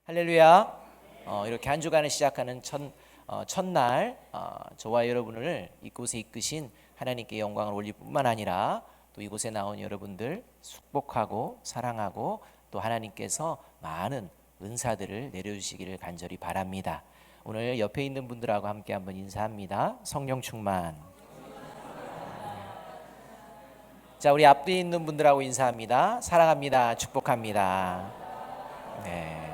할렐루야. 이렇게 한 주간을 시작하는 첫날 저와 여러분을 이곳에 이끄신 하나님께 영광을 올릴 뿐만 아니라 또 이곳에 나온 여러분들 축복하고 사랑하고 또 하나님께서 많은 은사들을 내려주시기를 간절히 바랍니다. 오늘 옆에 있는 분들하고 함께 한번 인사합니다. 성령 충만. 자, 우리 앞에 있는 분들하고 인사합니다. 사랑합니다. 축복합니다. 네.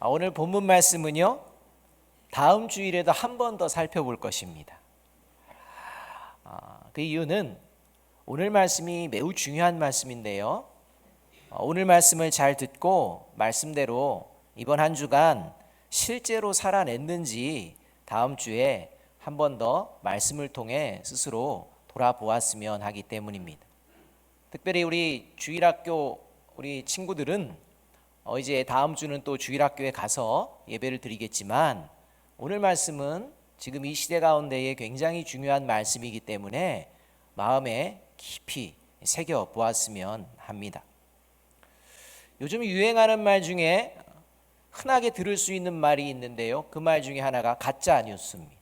오늘 본문 말씀은요, 다음 주일에도 한 번 더 살펴볼 것입니다. 그 이유는 오늘 말씀이 매우 중요한 말씀인데요, 오늘 말씀을 잘 듣고 말씀대로 이번 한 주간 실제로 살아냈는지 다음 주에 한 번 더 말씀을 통해 스스로 돌아보았으면 하기 때문입니다. 특별히 우리 주일학교 우리 친구들은 이제 다음 주는 또 주일학교에 가서 예배를 드리겠지만 오늘 말씀은 지금 이 시대 가운데에 굉장히 중요한 말씀이기 때문에 마음에 깊이 새겨 보았으면 합니다. 요즘 유행하는 말 중에 흔하게 들을 수 있는 말이 있는데요, 그 말 중에 하나가 가짜 뉴스입니다.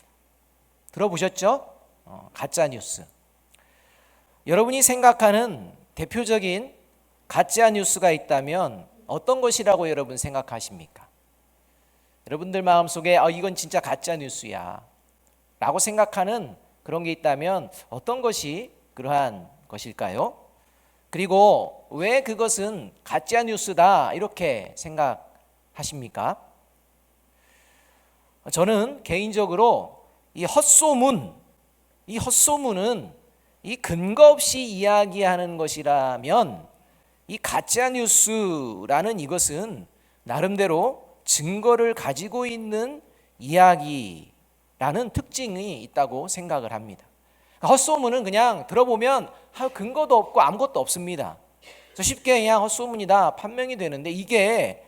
들어보셨죠? 가짜 뉴스. 여러분이 생각하는 대표적인 가짜 뉴스가 있다면 어떤 것이라고 여러분 생각하십니까? 여러분들 마음속에 이건 진짜 가짜 뉴스야 라고 생각하는 그런 게 있다면 어떤 것이 그러한 것일까요? 그리고 왜 그것은 가짜 뉴스다 이렇게 생각하십니까? 저는 개인적으로 이 헛소문은 이 근거 없이 이야기하는 것이라면 이 가짜 뉴스라는 이것은 나름대로 증거를 가지고 있는 이야기라는 특징이 있다고 생각을 합니다. 헛소문은 그냥 들어보면 근거도 없고 아무것도 없습니다. 쉽게 그냥 헛소문이다 판명이 되는데, 이게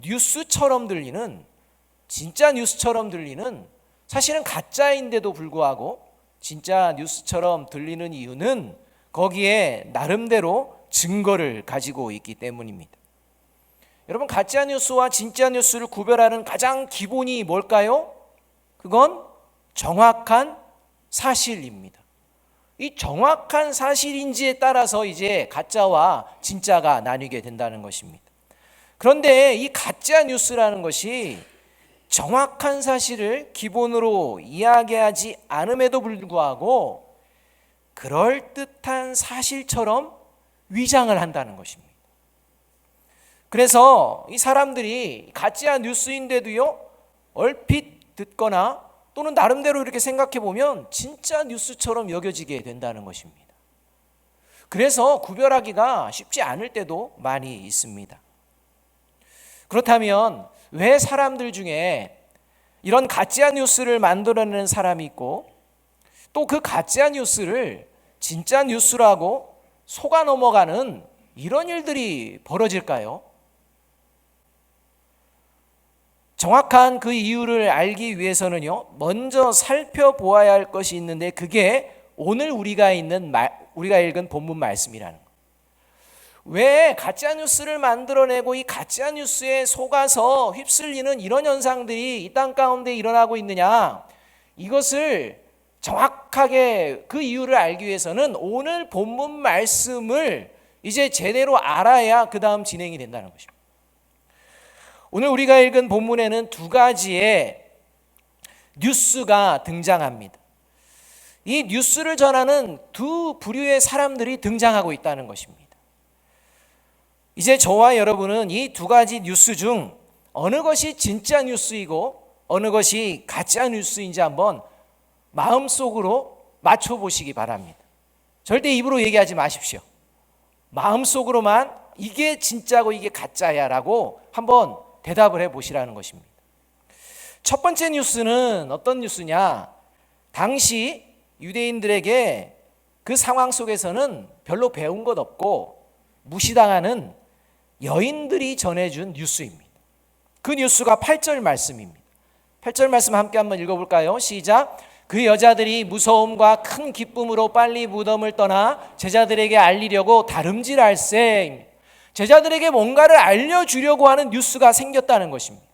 뉴스처럼 들리는, 진짜 뉴스처럼 들리는, 사실은 가짜인데도 불구하고 진짜 뉴스처럼 들리는 이유는 거기에 나름대로 증거를 가지고 있기 때문입니다. 여러분, 가짜 뉴스와 진짜 뉴스를 구별하는 가장 기본이 뭘까요? 그건 정확한 사실입니다. 이 정확한 사실인지에 따라서 이제 가짜와 진짜가 나뉘게 된다는 것입니다. 그런데 이 가짜 뉴스라는 것이 정확한 사실을 기본으로 이야기하지 않음에도 불구하고 그럴듯한 사실처럼 위장을 한다는 것입니다. 그래서 이 사람들이 가짜 뉴스인데도요, 얼핏 듣거나 또는 나름대로 이렇게 생각해 보면 진짜 뉴스처럼 여겨지게 된다는 것입니다. 그래서 구별하기가 쉽지 않을 때도 많이 있습니다. 그렇다면 왜 사람들 중에 이런 가짜 뉴스를 만들어내는 사람이 있고 또 그 가짜 뉴스를 진짜 뉴스라고 속아 넘어가는 이런 일들이 벌어질까요? 정확한 그 이유를 알기 위해서는요, 먼저 살펴보아야 할 것이 있는데 그게 오늘 우리가 읽은 본문 말씀이라는 거예요. 왜 가짜 뉴스를 만들어내고 이 가짜 뉴스에 속아서 휩쓸리는 이런 현상들이 이 땅 가운데 일어나고 있느냐, 이것을 정확하게 그 이유를 알기 위해서는 오늘 본문 말씀을 이제 제대로 알아야 그 다음 진행이 된다는 것입니다. 오늘 우리가 읽은 본문에는 두 가지의 뉴스가 등장합니다. 이 뉴스를 전하는 두 부류의 사람들이 등장하고 있다는 것입니다. 이제 저와 여러분은 이 두 가지 뉴스 중 어느 것이 진짜 뉴스이고 어느 것이 가짜 뉴스인지 한번 마음속으로 맞춰보시기 바랍니다. 절대 입으로 얘기하지 마십시오. 마음속으로만 이게 진짜고 이게 가짜야 라고 한번 대답을 해보시라는 것입니다. 첫 번째 뉴스는 어떤 뉴스냐, 당시 유대인들에게 그 상황 속에서는 별로 배운 것 없고 무시당하는 여인들이 전해준 뉴스입니다. 그 뉴스가 8절 말씀입니다. 8절 말씀 함께 한번 읽어볼까요? 시작. 그 여자들이 무서움과 큰 기쁨으로 빨리 무덤을 떠나 제자들에게 알리려고 다름질할세. 제자들에게 뭔가를 알려주려고 하는 뉴스가 생겼다는 것입니다.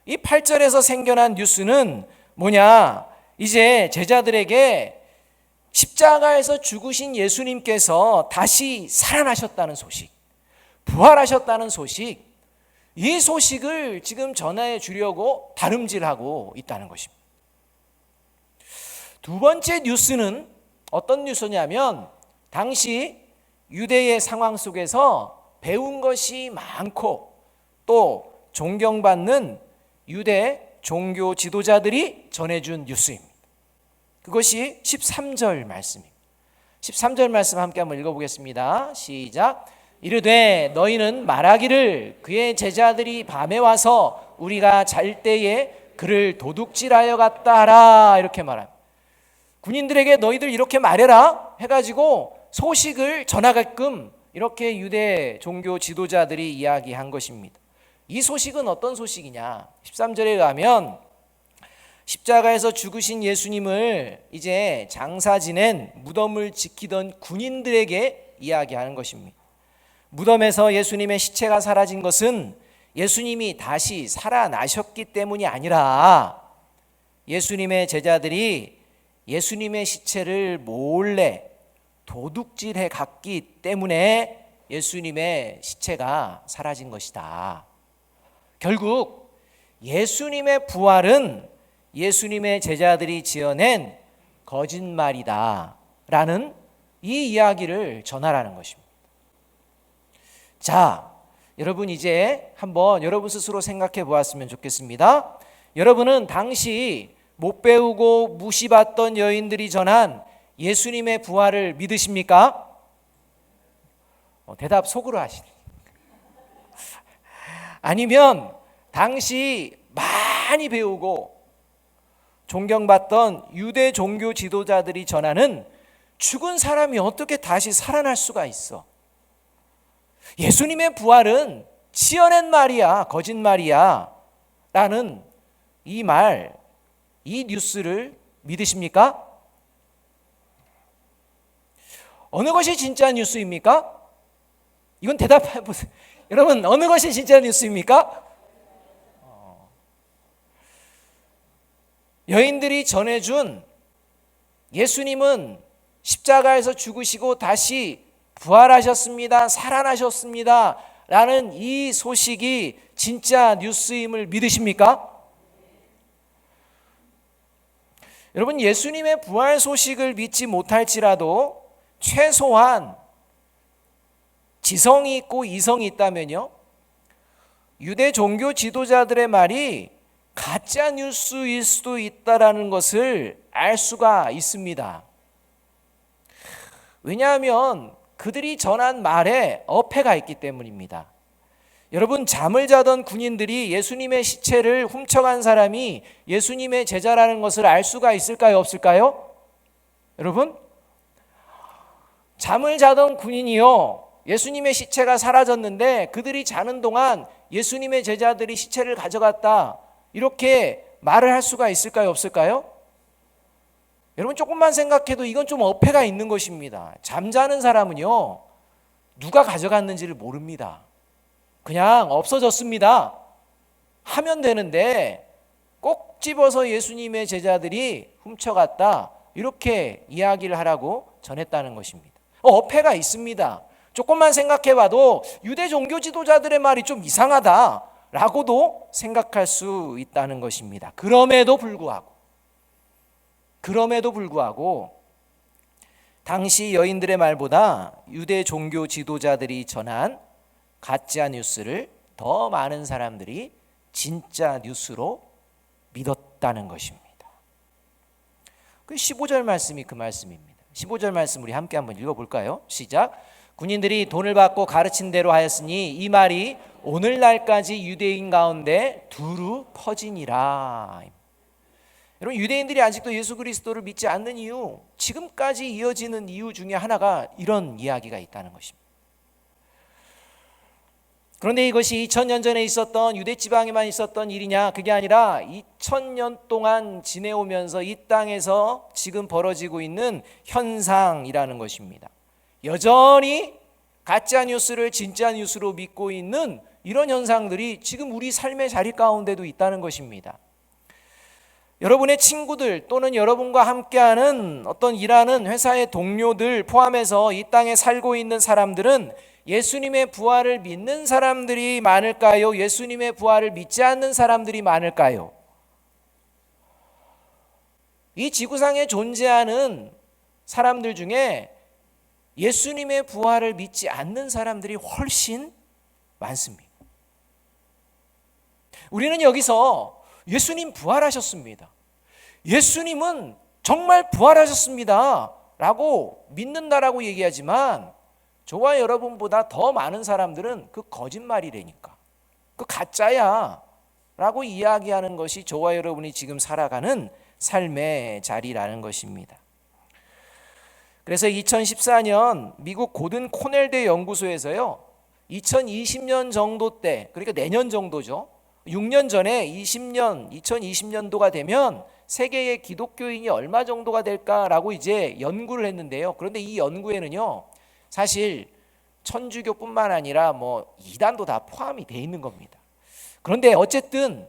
이 8절에서 생겨난 뉴스는 뭐냐? 이제 제자들에게 십자가에서 죽으신 예수님께서 다시 살아나셨다는 소식, 부활하셨다는 소식, 이 소식을 지금 전해 주려고 다름질하고 있다는 것입니다. 두 번째 뉴스는 어떤 뉴스냐면, 당시 유대의 상황 속에서 배운 것이 많고 또 존경받는 유대 종교 지도자들이 전해준 뉴스입니다. 그것이 13절 말씀입니다. 13절 말씀 함께 한번 읽어보겠습니다. 시작. 이르되 너희는 말하기를 그의 제자들이 밤에 와서 우리가 잘 때에 그를 도둑질하여 갔다 하라, 이렇게 말합니다. 군인들에게 너희들 이렇게 말해라 해가지고 소식을 전하게끔 이렇게 유대 종교 지도자들이 이야기한 것입니다. 이 소식은 어떤 소식이냐? 13절에 가면 십자가에서 죽으신 예수님을 이제 장사 지낸 무덤을 지키던 군인들에게 이야기하는 것입니다. 무덤에서 예수님의 시체가 사라진 것은 예수님이 다시 살아나셨기 때문이 아니라 예수님의 제자들이 예수님의 시체를 몰래 도둑질해 갔기 때문에 예수님의 시체가 사라진 것이다. 결국 예수님의 부활은 예수님의 제자들이 지어낸 거짓말이다 라는 이 이야기를 전하라는 것입니다. 자, 여러분 이제 한번 여러분 스스로 생각해 보았으면 좋겠습니다. 여러분은 당시 못 배우고 무시받던 여인들이 전한 예수님의 부활을 믿으십니까? 대답 속으로 하시네. 아니면 당시 많이 배우고 존경받던 유대 종교 지도자들이 전하는 죽은 사람이 어떻게 다시 살아날 수가 있어? 예수님의 부활은 지어낸 말이야, 거짓말이야 라는 이 말, 이 뉴스를 믿으십니까? 어느 것이 진짜 뉴스입니까? 이건 대답해 보세요. 여러분, 어느 것이 진짜 뉴스입니까? 여인들이 전해준 예수님은 십자가에서 죽으시고 다시 부활하셨습니다, 살아나셨습니다 라는 이 소식이 진짜 뉴스임을 믿으십니까? 여러분, 예수님의 부활 소식을 믿지 못할지라도 최소한 지성이 있고 이성이 있다면요, 유대 종교 지도자들의 말이 가짜 뉴스일 수도 있다라는 것을 알 수가 있습니다. 왜냐하면 그들이 전한 말에 어폐가 있기 때문입니다. 여러분, 잠을 자던 군인들이 예수님의 시체를 훔쳐간 사람이 예수님의 제자라는 것을 알 수가 있을까요, 없을까요? 여러분, 잠을 자던 군인이요, 예수님의 시체가 사라졌는데 그들이 자는 동안 예수님의 제자들이 시체를 가져갔다, 이렇게 말을 할 수가 있을까요, 없을까요? 여러분, 조금만 생각해도 이건 좀 어폐가 있는 것입니다. 잠자는 사람은요, 누가 가져갔는지를 모릅니다. 그냥 없어졌습니다 하면 되는데 꼭 집어서 예수님의 제자들이 훔쳐갔다, 이렇게 이야기를 하라고 전했다는 것입니다. 어폐가 있습니다. 조금만 생각해봐도 유대 종교 지도자들의 말이 좀 이상하다라고도 생각할 수 있다는 것입니다. 그럼에도 불구하고 당시 여인들의 말보다 유대 종교 지도자들이 전한 가짜 뉴스를 더 많은 사람들이 진짜 뉴스로 믿었다는 것입니다. 그 15절 말씀이 그 말씀입니다. 15절 말씀 우리 함께 한번 읽어볼까요? 시작. 군인들이 돈을 받고 가르친 대로 하였으니 이 말이 오늘날까지 유대인 가운데 두루 퍼지니라. 여러분, 유대인들이 아직도 예수 그리스도를 믿지 않는 이유, 지금까지 이어지는 이유 중에 하나가 이런 이야기가 있다는 것입니다. 그런데 이것이 2000년 전에 있었던 유대 지방에만 있었던 일이냐? 그게 아니라 2000년 동안 지내오면서 이 땅에서 지금 벌어지고 있는 현상이라는 것입니다. 여전히 가짜 뉴스를 진짜 뉴스로 믿고 있는 이런 현상들이 지금 우리 삶의 자리 가운데도 있다는 것입니다. 여러분의 친구들 또는 여러분과 함께하는 어떤 일하는 회사의 동료들 포함해서 이 땅에 살고 있는 사람들은 예수님의 부활을 믿는 사람들이 많을까요? 예수님의 부활을 믿지 않는 사람들이 많을까요? 이 지구상에 존재하는 사람들 중에 예수님의 부활을 믿지 않는 사람들이 훨씬 많습니다. 우리는 여기서 예수님 부활하셨습니다, 예수님은 정말 부활하셨습니다 라고 믿는다라고 얘기하지만 저와 여러분보다 더 많은 사람들은 그 거짓말이라니까, 그 가짜야 라고 이야기하는 것이 저와 여러분이 지금 살아가는 삶의 자리라는 것입니다. 그래서 2014년 미국 고든 코넬대 연구소에서요 2020년 정도 때, 그러니까 내년 정도죠, 6년 전에 2020년도가 되면 세계의 기독교인이 얼마 정도가 될까라고 이제 연구를 했는데요. 그런데 이 연구에는요 사실 천주교뿐만 아니라 이단도 다 포함이 되어 있는 겁니다. 그런데 어쨌든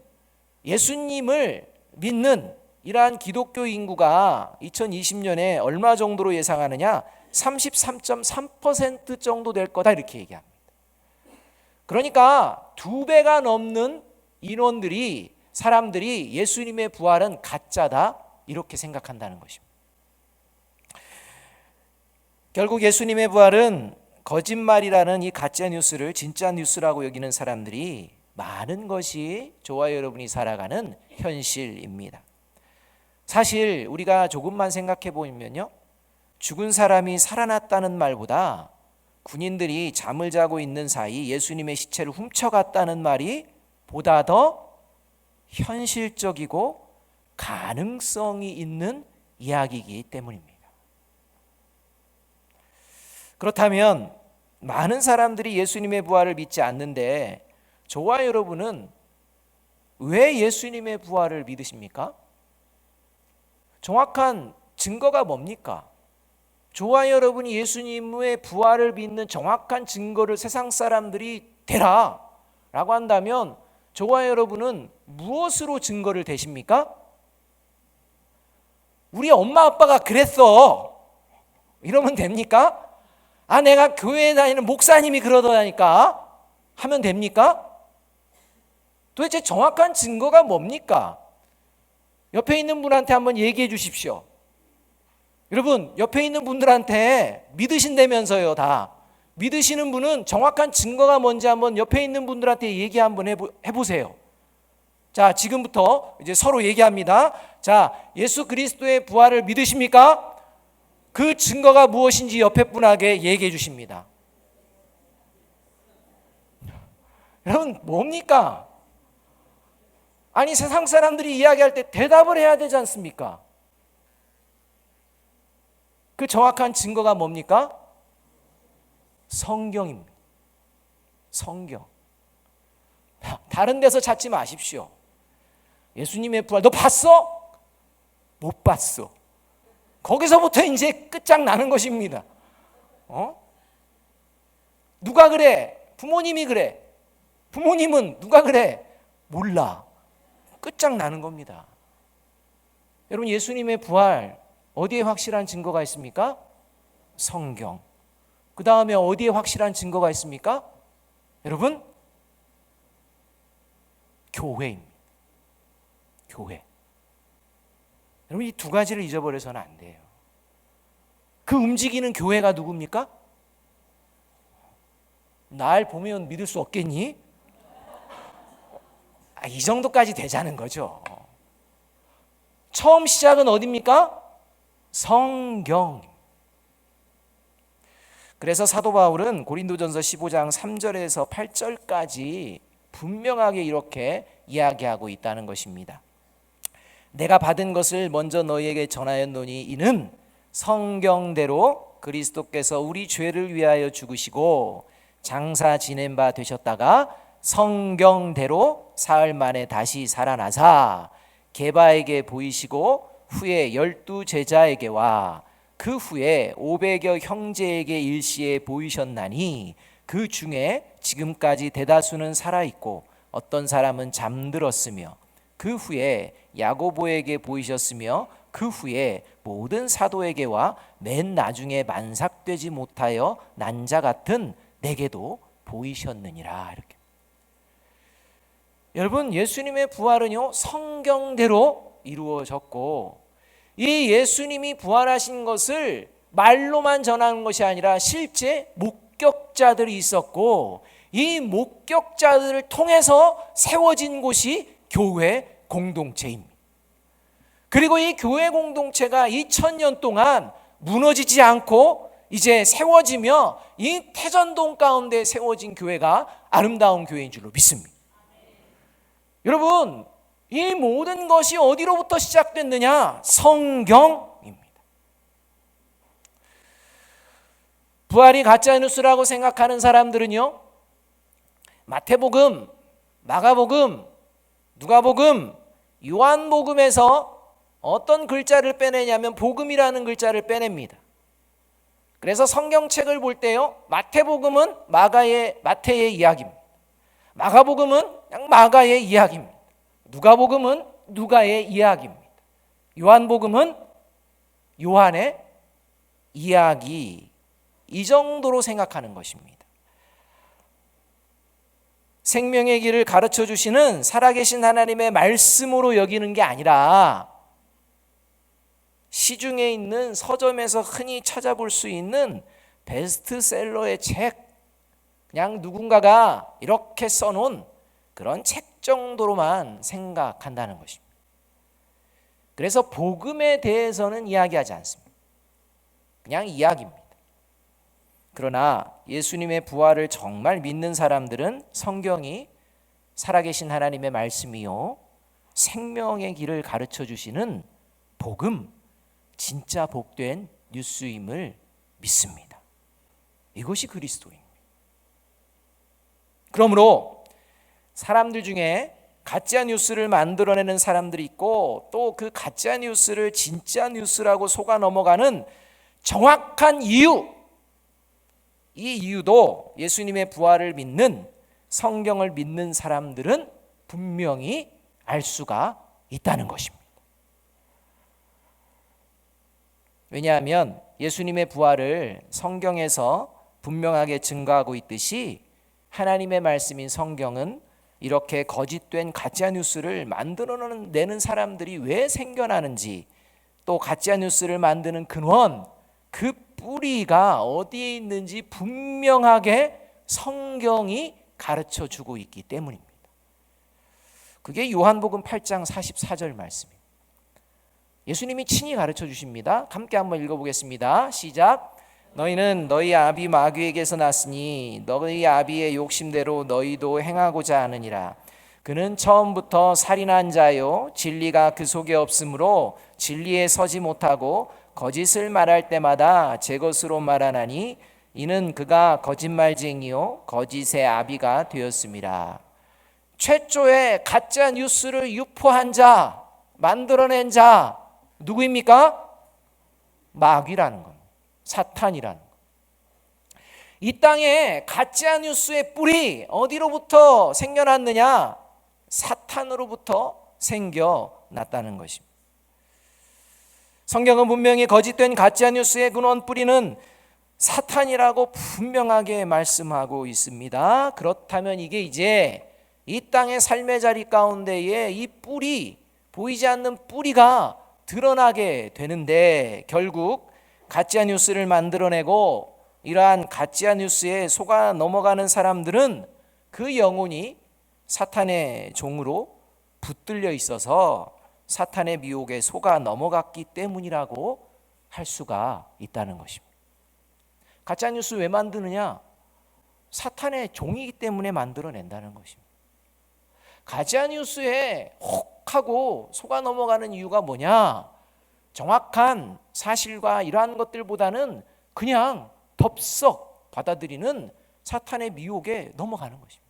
예수님을 믿는 이러한 기독교 인구가 2020년에 얼마 정도로 예상하느냐? 33.3% 정도 될 거다 이렇게 얘기합니다. 그러니까 2배가 넘는 인원들이, 사람들이 예수님의 부활은 가짜다 이렇게 생각한다는 것입니다. 결국 예수님의 부활은 거짓말이라는 이 가짜 뉴스를 진짜 뉴스라고 여기는 사람들이 많은 것이 저와 여러분이 살아가는 현실입니다. 사실 우리가 조금만 생각해 보면요, 죽은 사람이 살아났다는 말보다 군인들이 잠을 자고 있는 사이 예수님의 시체를 훔쳐갔다는 말이 보다 더 현실적이고 가능성이 있는 이야기이기 때문입니다. 그렇다면 많은 사람들이 예수님의 부활을 믿지 않는데 저와 여러분은 왜 예수님의 부활을 믿으십니까? 정확한 증거가 뭡니까? 저와 여러분이 예수님의 부활을 믿는 정확한 증거를 세상 사람들이 대라 라고 한다면 저와 여러분은 무엇으로 증거를 대십니까? 우리 엄마 아빠가 그랬어 이러면 됩니까? 내가 교회에 다니는 목사님이 그러더라니까 하면 됩니까? 도대체 정확한 증거가 뭡니까? 옆에 있는 분한테 한번 얘기해 주십시오. 여러분, 옆에 있는 분들한테 믿으신다면서요. 다 믿으시는 분은 정확한 증거가 뭔지 한번 옆에 있는 분들한테 얘기 한번 해보세요. 자, 지금부터 이제 서로 얘기합니다. 자, 예수 그리스도의 부활을 믿으십니까? 그 증거가 무엇인지 옆에 분에게 얘기해 주십니다. 여러분, 뭡니까? 아니, 세상 사람들이 이야기할 때 대답을 해야 되지 않습니까? 그 정확한 증거가 뭡니까? 성경입니다. 성경. 다른 데서 찾지 마십시오. 예수님의 부활 너 봤어? 못 봤어. 거기서부터 이제 끝장나는 것입니다. 누가 그래? 부모님이 그래. 부모님은 누가 그래? 몰라. 끝장나는 겁니다. 여러분, 예수님의 부활 어디에 확실한 증거가 있습니까? 성경. 그 다음에 어디에 확실한 증거가 있습니까? 여러분, 교회입니다. 교회. 여러분, 이 두 가지를 잊어버려서는 안 돼요. 그 움직이는 교회가 누굽니까? 날 보면 믿을 수 없겠니? 이 정도까지 되자는 거죠. 처음 시작은 어디입니까? 성경. 그래서 사도 바울은 고린도전서 15장 3절에서 8절까지 분명하게 이렇게 이야기하고 있다는 것입니다. 내가 받은 것을 먼저 너희에게 전하였노니 이는 성경대로 그리스도께서 우리 죄를 위하여 죽으시고 장사 지낸 바 되셨다가 성경대로 사흘 만에 다시 살아나사 게바에게 보이시고 후에 12 제자에게와 그 후에 500여 형제에게 일시에 보이셨나니 그 중에 지금까지 대다수는 살아있고 어떤 사람은 잠들었으며 그 후에 야고보에게 보이셨으며 그 후에 모든 사도에게와 맨 나중에 만삭되지 못하여 난 자 같은 내게도 보이셨느니라. 이렇게. 여러분, 예수님의 부활은요 성경대로 이루어졌고, 이 예수님이 부활하신 것을 말로만 전하는 것이 아니라 실제 목격자들이 있었고, 이 목격자들을 통해서 세워진 곳이 교회 공동체입니다. 그리고 이 교회 공동체가 2000년 동안 무너지지 않고 이제 세워지며 이 태전동 가운데 세워진 교회가 아름다운 교회인 줄로 믿습니다. 여러분, 이 모든 것이 어디로부터 시작됐느냐? 성경입니다. 부활이 가짜뉴스라고 생각하는 사람들은요, 마태복음, 마가복음, 누가복음, 요한복음에서 어떤 글자를 빼내냐면 복음이라는 글자를 빼냅니다. 그래서 성경책을 볼 때요, 마태복음은 마태의 이야기입니다. 마가복음은 그냥 마가의 이야기입니다. 누가복음은 누가의 이야기입니다. 요한복음은 요한의 이야기, 이 정도로 생각하는 것입니다. 생명의 길을 가르쳐 주시는 살아계신 하나님의 말씀으로 여기는 게 아니라 시중에 있는 서점에서 흔히 찾아볼 수 있는 베스트셀러의 책, 그냥 누군가가 이렇게 써놓은 그런 책 정도로만 생각한다는 것입니다. 그래서 복음에 대해서는 이야기하지 않습니다. 그냥 이야기입니다. 그러나 예수님의 부활을 정말 믿는 사람들은 성경이 살아계신 하나님의 말씀이요 생명의 길을 가르쳐 주시는 복음, 진짜 복된 뉴스임을 믿습니다. 이것이 그리스도입니다. 그러므로 사람들 중에 가짜 뉴스를 만들어내는 사람들이 있고, 또 그 가짜 뉴스를 진짜 뉴스라고 속아 넘어가는 정확한 이유, 이 이유도 예수님의 부활을 믿는, 성경을 믿는 사람들은 분명히 알 수가 있다는 것입니다. 왜냐하면 예수님의 부활을 성경에서 분명하게 증거하고 있듯이 하나님의 말씀인 성경은 이렇게 거짓된 가짜 뉴스를 만들어내는 사람들이 왜 생겨나는지, 또 가짜 뉴스를 만드는 근원, 그 뿌리가 어디에 있는지 분명하게 성경이 가르쳐 주고 있기 때문입니다. 그게 요한복음 8장 44절 말씀입니다. 예수님이 친히 가르쳐 주십니다. 함께 한번 읽어보겠습니다. 시작. 너희는 너희 아비 마귀에게서 났으니 너희 아비의 욕심대로 너희도 행하고자 하느니라. 그는 처음부터 살인한 자요 진리가 그 속에 없으므로 진리에 서지 못하고 거짓을 말할 때마다 제 것으로 말하나니 이는 그가 거짓말쟁이요 거짓의 아비가 되었음이라. 최초의 가짜 뉴스를 유포한 자, 만들어낸 자 누구입니까? 마귀라는 겁니다. 사탄이라는 것. 이 땅에 가짜 뉴스의 뿌리 어디로부터 생겨났느냐? 사탄으로부터 생겨났다는 것입니다. 성경은 분명히 거짓된 가짜 뉴스의 근원 뿌리는 사탄이라고 분명하게 말씀하고 있습니다. 그렇다면 이게 이제 이 땅의 삶의 자리 가운데에 이 뿌리, 보이지 않는 뿌리가 드러나게 되는데, 결국 가짜 뉴스를 만들어내고 이러한 가짜 뉴스에 속아 넘어가는 사람들은 그 영혼이 사탄의 종으로 붙들려 있어서 사탄의 미혹에 속아 넘어갔기 때문이라고 할 수가 있다는 것입니다. 가짜 뉴스 왜 만드느냐? 사탄의 종이기 때문에 만들어낸다는 것입니다. 가짜 뉴스에 혹하고 속아 넘어가는 이유가 뭐냐? 정확한 사실과 이러한 것들보다는 그냥 덥석 받아들이는 사탄의 미혹에 넘어가는 것입니다.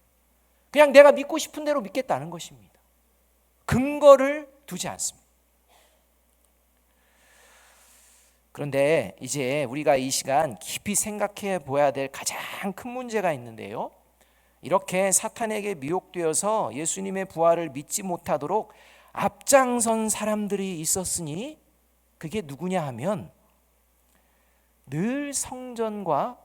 그냥 내가 믿고 싶은 대로 믿겠다는 것입니다. 근거를 두지 않습니다. 그런데 이제 우리가 이 시간 깊이 생각해 보아야 될 가장 큰 문제가 있는데요. 이렇게 사탄에게 미혹되어서 예수님의 부활을 믿지 못하도록 앞장선 사람들이 있었으니 그게 누구냐 하면 늘 성전과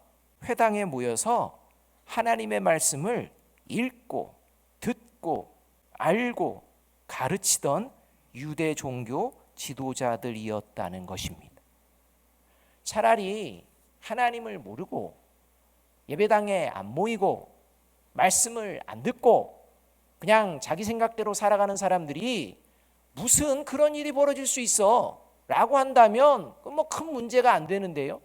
회당에 모여서 하나님의 말씀을 읽고 듣고 알고 가르치던 유대 종교 지도자들이었다는 것입니다. 차라리 하나님을 모르고 예배당에 안 모이고 말씀을 안 듣고 그냥 자기 생각대로 살아가는 사람들이 무슨 그런 일이 벌어질 수 있어 라고 한다면 뭐 큰 문제가 안 되는데요.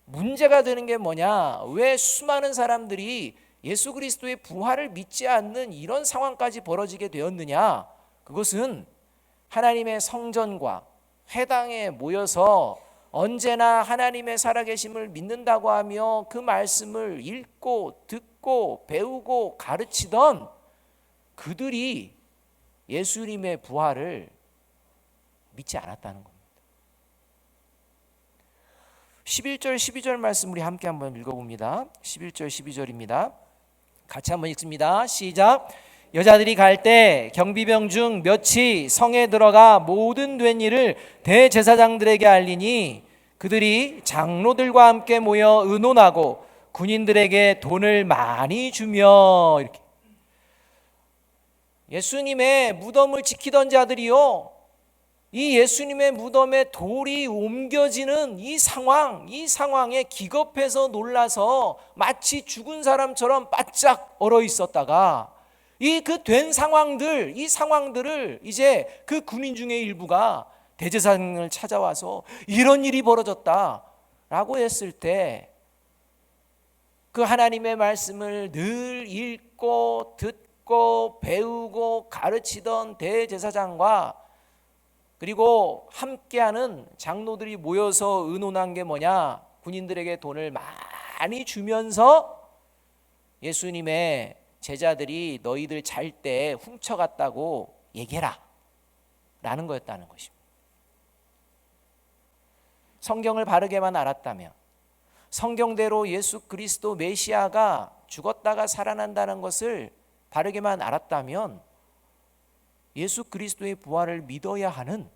문제가 되는 게 뭐냐? 왜 수많은 사람들이 예수 그리스도의 부활을 믿지 않는 이런 상황까지 벌어지게 되었느냐? 그것은 하나님의 성전과 회당에 모여서 언제나 하나님의 살아계심을 믿는다고 하며 그 말씀을 읽고 듣고 배우고 가르치던 그들이 예수님의 부활을 믿지 않았다는 겁니다. 11절 12절 말씀 우리 함께 한번 읽어봅니다. 11절 12절입니다. 같이 한번 읽습니다. 시작. 여자들이 갈 때 경비병 중 몇이 성에 들어가 모든 된 일을 대제사장들에게 알리니 그들이 장로들과 함께 모여 의논하고 군인들에게 돈을 많이 주며 이렇게 예수님의 무덤을 지키던 자들이요, 이 예수님의 무덤에 돌이 옮겨지는 이 상황에 기겁해서 놀라서 마치 죽은 사람처럼 바짝 얼어 있었다가 이 된 상황들, 이 상황들을 이제 그 군인 중에 일부가 대제사장을 찾아와서 이런 일이 벌어졌다라고 했을 때 그 하나님의 말씀을 늘 읽고 듣고 배우고 가르치던 대제사장과 그리고 함께하는 장로들이 모여서 의논한 게 뭐냐? 군인들에게 돈을 많이 주면서 예수님의 제자들이 너희들 잘 때 훔쳐갔다고 얘기해라 라는 거였다는 것입니다. 성경을 바르게만 알았다면, 성경대로 예수 그리스도 메시아가 죽었다가 살아난다는 것을 바르게만 알았다면 예수 그리스도의 부활을 믿어야 하는,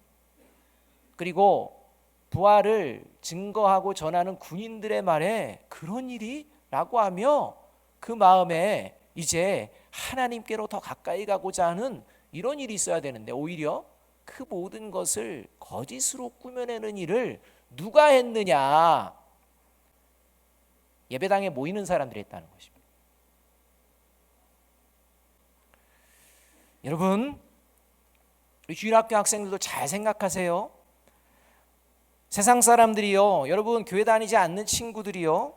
그리고 부활을 증거하고 전하는 군인들의 말에 그런 일이? 라고 하며 그 마음에 이제 하나님께로 더 가까이 가고자 하는 이런 일이 있어야 되는데 오히려 그 모든 것을 거짓으로 꾸며내는 일을 누가 했느냐? 예배당에 모이는 사람들이 했다는 것입니다. 여러분, 우리 주일학교 학생들도 잘 생각하세요. 세상 사람들이요, 여러분 교회 다니지 않는 친구들이요,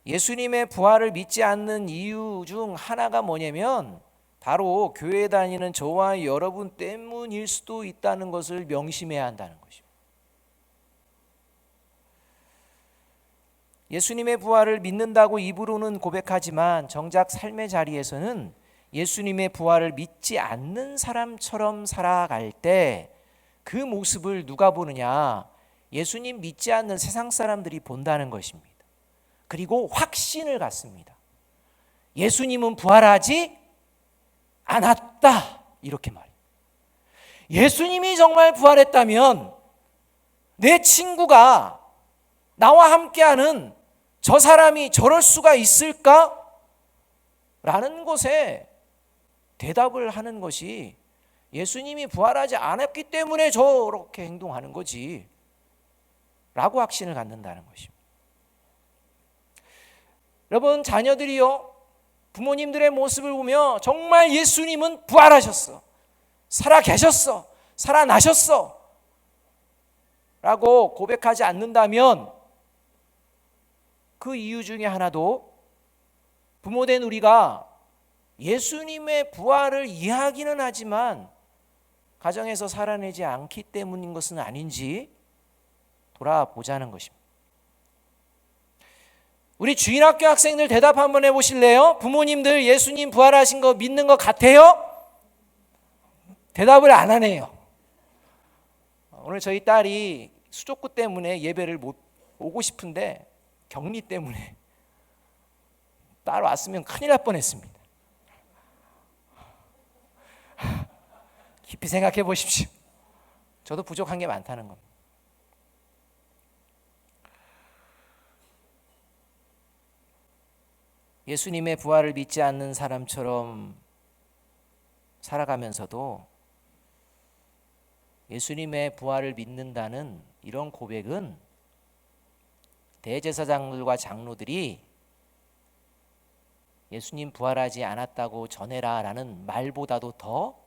예수님의 부활을 믿지 않는 이유 중 하나가 뭐냐면 바로 교회 다니는 저와 여러분 때문일 수도 있다는 것을 명심해야 한다는 것입니다. 예수님의 부활을 믿는다고 입으로는 고백하지만 정작 삶의 자리에서는 예수님의 부활을 믿지 않는 사람처럼 살아갈 때 그 모습을 누가 보느냐? 예수님 믿지 않는 세상 사람들이 본다는 것입니다. 그리고 확신을 갖습니다. 예수님은 부활하지 않았다, 이렇게 말해요. 예수님이 정말 부활했다면 내 친구가 나와 함께하는 저 사람이 저럴 수가 있을까? 라는 것에 대답을 하는 것이 예수님이 부활하지 않았기 때문에 저렇게 행동하는 거지 라고 확신을 갖는다는 것입니다. 여러분, 자녀들이요, 부모님들의 모습을 보며 정말 예수님은 부활하셨어, 살아 계셨어, 살아나셨어 라고 고백하지 않는다면 그 이유 중에 하나도 부모된 우리가 예수님의 부활을 이해하기는 하지만 가정에서 살아내지 않기 때문인 것은 아닌지 돌아보자는 것입니다. 우리 주일학교 학생들 대답 한번 해보실래요? 부모님들 예수님 부활하신 거 믿는 것 같아요? 대답을 안 하네요. 오늘 저희 딸이 수족구 때문에 예배를 못 오고 싶은데 격리 때문에 딸 왔으면 큰일 날 뻔했습니다. 깊이 생각해 보십시오. 저도 부족한 게 많다는 겁니다. 예수님의 부활을 믿지 않는 사람처럼 살아가면서도 예수님의 부활을 믿는다는 이런 고백은 대제사장들과 장로들이 예수님 부활하지 않았다고 전해라 라는 말보다도 더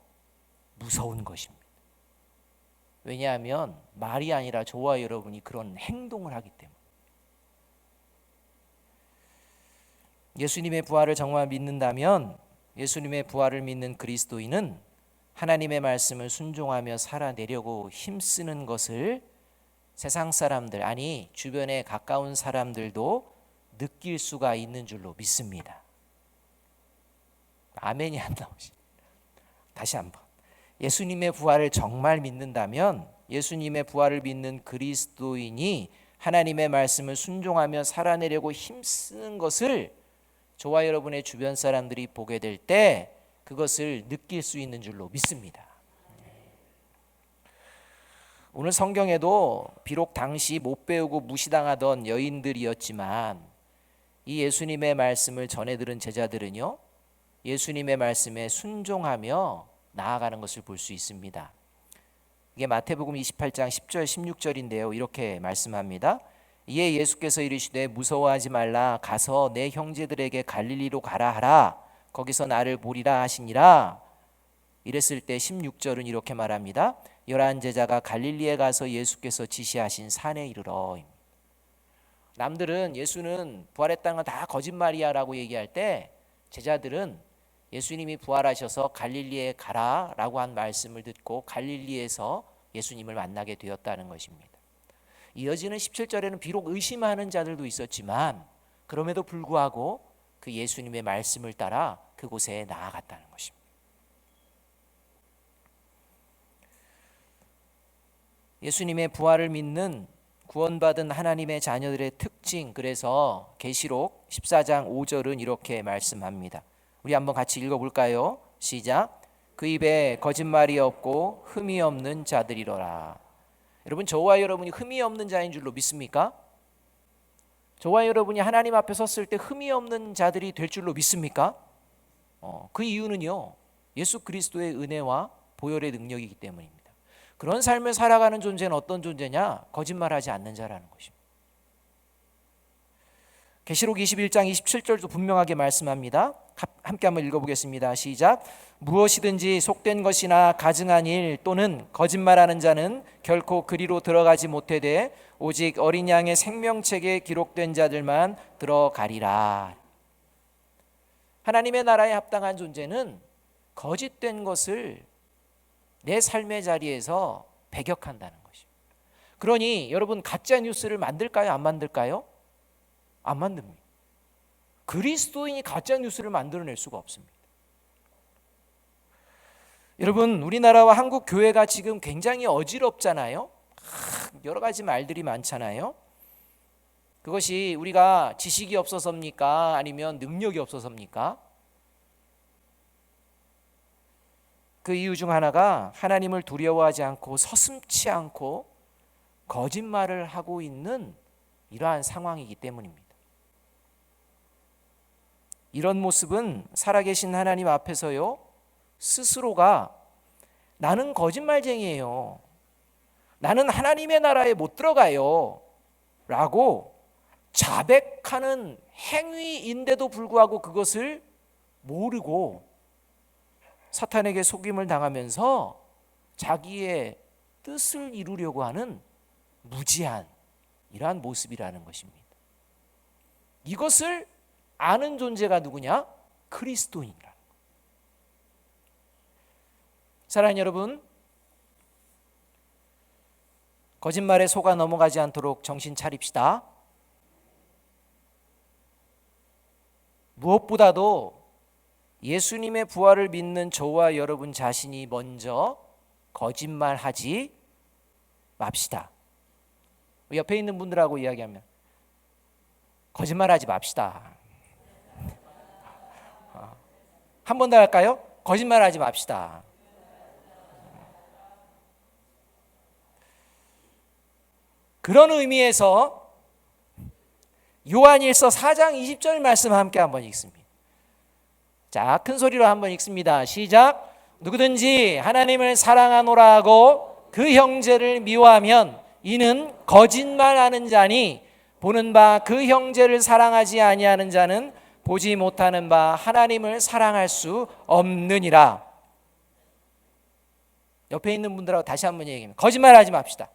무서운 것입니다. 왜냐하면 말이 아니라 저와 여러분이 그런 행동을 하기 때문에. 예수님의 부활을 정말 믿는다면 예수님의 부활을 믿는 그리스도인은 하나님의 말씀을 순종하며 살아내려고 힘쓰는 것을 세상 사람들, 아니 주변에 가까운 사람들도 느낄 수가 있는 줄로 믿습니다. 아멘이 안 나오시죠? 다시 한번. 예수님의 부활을 정말 믿는다면 예수님의 부활을 믿는 그리스도인이 하나님의 말씀을 순종하며 살아내려고 힘쓰는 것을 저와 여러분의 주변 사람들이 보게 될 때 그것을 느낄 수 있는 줄로 믿습니다. 오늘 성경에도 비록 당시 못 배우고 무시당하던 여인들이었지만 이 예수님의 말씀을 전해 들은 제자들은요, 예수님의 말씀에 순종하며 나아가는 것을 볼 수 있습니다. 이게 마태복음 28장 10절 16절인데요. 이렇게 말씀합니다. 이에 예수께서 이르시되 무서워하지 말라. 가서 내 형제들에게 갈릴리로 가라 하라. 거기서 나를 보리라 하시니라. 이랬을 때 16절은 이렇게 말합니다. 11 제자가 갈릴리에 가서 예수께서 지시하신 산에 이르러. 남들은 예수는 부활했다는 건 다 거짓말이야 라고 얘기할 때 제자들은 예수님이 부활하셔서 갈릴리에 가라 라고 한 말씀을 듣고 갈릴리에서 예수님을 만나게 되었다는 것입니다. 이어지는 17절에는 비록 의심하는 자들도 있었지만 그럼에도 불구하고 그 예수님의 말씀을 따라 그곳에 나아갔다는 것입니다. 예수님의 부활을 믿는 구원받은 하나님의 자녀들의 특징, 그래서 계시록 14장 5절은 이렇게 말씀합니다. 우리 한번 같이 읽어볼까요? 시작. 그 입에 거짓말이 없고 흠이 없는 자들이로라. 여러분, 저와 여러분이 흠이 없는 자인 줄로 믿습니까? 저와 여러분이 하나님 앞에 섰을 때 흠이 없는 자들이 될 줄로 믿습니까? 그 이유는요, 예수 그리스도의 은혜와 보혈의 능력이기 때문입니다. 그런 삶을 살아가는 존재는 어떤 존재냐? 거짓말하지 않는 자라는 것입니다. 계시록 21장 27절도 분명하게 말씀합니다. 함께 한번 읽어보겠습니다. 시작. 무엇이든지 속된 것이나 가증한 일 또는 거짓말하는 자는 결코 그리로 들어가지 못하되 오직 어린 양의 생명책에 기록된 자들만 들어가리라. 하나님의 나라에 합당한 존재는 거짓된 것을 내 삶의 자리에서 배격한다는 것입니다. 그러니 여러분, 가짜 뉴스를 만들까요? 안 만들까요? 안 만듭니다. 그리스도인이 가짜 뉴스를 만들어낼 수가 없습니다. 여러분, 우리나라와 한국 교회가 지금 굉장히 어지럽잖아요. 여러 가지 말들이 많잖아요. 그것이 우리가 지식이 없어서입니까? 아니면 능력이 없어서입니까? 그 이유 중 하나가 하나님을 두려워하지 않고 서슴지 않고 거짓말을 하고 있는 이러한 상황이기 때문입니다. 이런 모습은 살아계신 하나님 앞에서요, 스스로가 나는 거짓말쟁이에요, 나는 하나님의 나라에 못 들어가요 라고 자백하는 행위인데도 불구하고 그것을 모르고 사탄에게 속임을 당하면서 자기의 뜻을 이루려고 하는 무지한 이러한 모습이라는 것입니다. 이것을 아는 존재가 누구냐? 그리스도인이라. 사랑하는 여러분, 거짓말에 속아 넘어가지 않도록 정신 차립시다. 무엇보다도 예수님의 부활을 믿는 저와 여러분 자신이 먼저 거짓말하지 맙시다. 옆에 있는 분들하고 이야기하면 거짓말하지 맙시다. 한 번 더 할까요? 거짓말하지 맙시다. 그런 의미에서 요한일서 4장 20절 말씀 함께 한번 읽습니다. 자, 큰 소리로 한번 읽습니다. 시작. 누구든지 하나님을 사랑하노라 하고 그 형제를 미워하면 이는 거짓말하는 자니 보는 바 그 형제를 사랑하지 아니하는 자는 보지 못하는 바 하나님을 사랑할 수 없느니라. 옆에 있는 분들하고 다시 한번 얘기합니다. 거짓말하지 맙시다.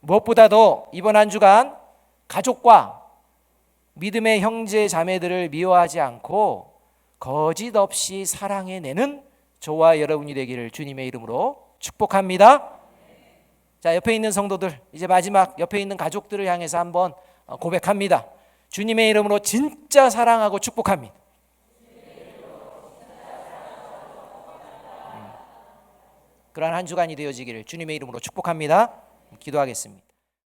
무엇보다도 이번 한 주간 가족과 믿음의 형제 자매들을 미워하지 않고 거짓 없이 사랑해내는 저와 여러분이 되기를 주님의 이름으로 축복합니다. 자, 옆에 있는 성도들, 이제 마지막 옆에 있는 가족들을 향해서 한번 고백합니다. 주님의 이름으로 진짜 사랑하고 축복합니다. 그러한 한 주간이 되어지기를 주님의 이름으로 축복합니다. 기도하겠습니다.